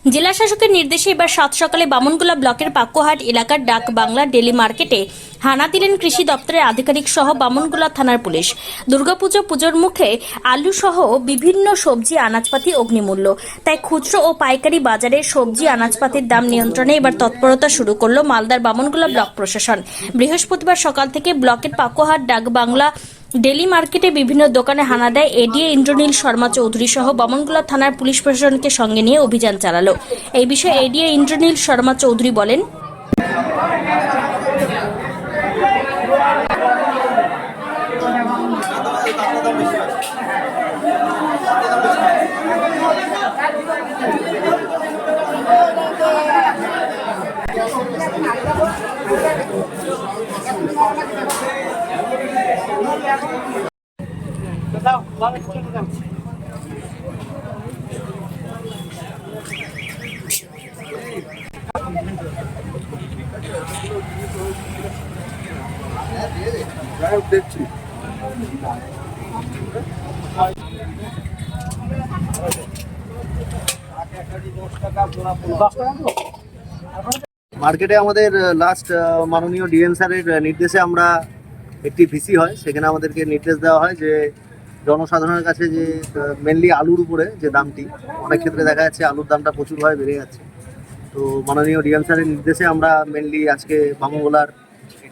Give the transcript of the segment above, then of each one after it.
জেলা শাসকের নির্দেশে এবার সাত সকালে বামনগোলা ব্লকের পাকুয়াহাট এলাকার ডাক বাংলা ডেলি মার্কেটে হানা দিলেন কৃষি দপ্তরের আধিকারিক সহ বামনগোলা থানার পুলিশ। পুজোর মুখে আলু সহ বিভিন্ন সবজি আনাজপাতি অগ্নিমূল্য, তাই খুচরো ও পাইকারি বাজারে সবজি আনাজপাতির দাম নিয়ন্ত্রণে এবার তৎপরতা শুরু করলো মালদার বামনগোলা ব্লক প্রশাসন। বৃহস্পতিবার সকাল থেকে ব্লকের পাকুয়াহাট ডাক বাংলা ডেলি মার্কেটে বিভিন্ন দোকানে হানা দেয় এডিএ ইন্দ্রনীল শর্মা চৌধুরী সহ বামনগোলা থানার পুলিশ প্রশাসনকে সঙ্গে নিয়ে অভিযান চালালো। এই বিষয়ে এডিএ ইন্দ্রনীল শর্মা চৌধুরী বলেন, দেখছি মার্কেটে আমাদের লাস্ট মাননীয় ডিএম স্যারের নির্দেশে আমরা একটি ভিসি হয়, সেখানে আমাদেরকে নির্দেশ দেওয়া হয় যে জনসাধারণের কাছে যে মেনলি আলুর উপরে যে দামটি, অনেক ক্ষেত্রে দেখা যাচ্ছে আলুর দামটা প্রচুরভাবে বেড়ে যাচ্ছে। তো মাননীয় ডিএম স্যারের নির্দেশে আমরা মেনলি আজকে বামনগোলার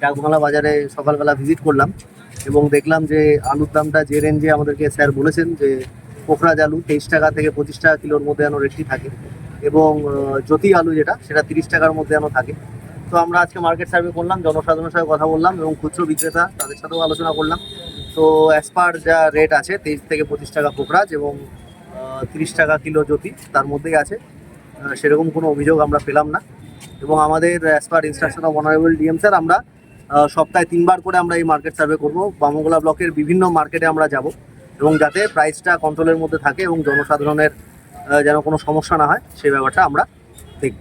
ডাকবাংলা বাজারে সকালবেলা ভিজিট করলাম এবং দেখলাম যে আলুর দামটা যে রেঞ্জে আমাদেরকে স্যার বলেছেন যে পোখরাজ আলু 23 টাকা থেকে 25 টাকা কিলোর মধ্যে যেন রেটটি থাকে এবং জ্যোতি আলু যেটা সেটা 30 টাকার মধ্যে যেন থাকে। তো আমরা আজকে মার্কেট সার্ভে করলাম, জনসাধারণের সাথে কথা বললাম এবং খুচরো বিক্রেতা তাদের সাথেও আলোচনা করলাম। তো অ্যাজ পার যা রেট আছে 23 থেকে 25 টাকা পোখরাজ এবং 30 টাকা কিলো জ্যোতি তার মধ্যেই আছে, সেরকম কোনো অভিযোগ আমরা পেলাম না। এবং আমাদের as per instruction of honourable DM sir আমরা সপ্তাহে 3 বার করে আমরা এই মার্কেট সার্ভে করব। বামনগোলা ব্লকের বিভিন্ন মার্কেটে আমরা যাব এবং যাতে প্রাইসটা কন্ট্রোলের মধ্যে থাকে এবং জনসাধারণের যেন কোনো সমস্যা না হয় সেই ব্যাপারটা আমরা দেখব।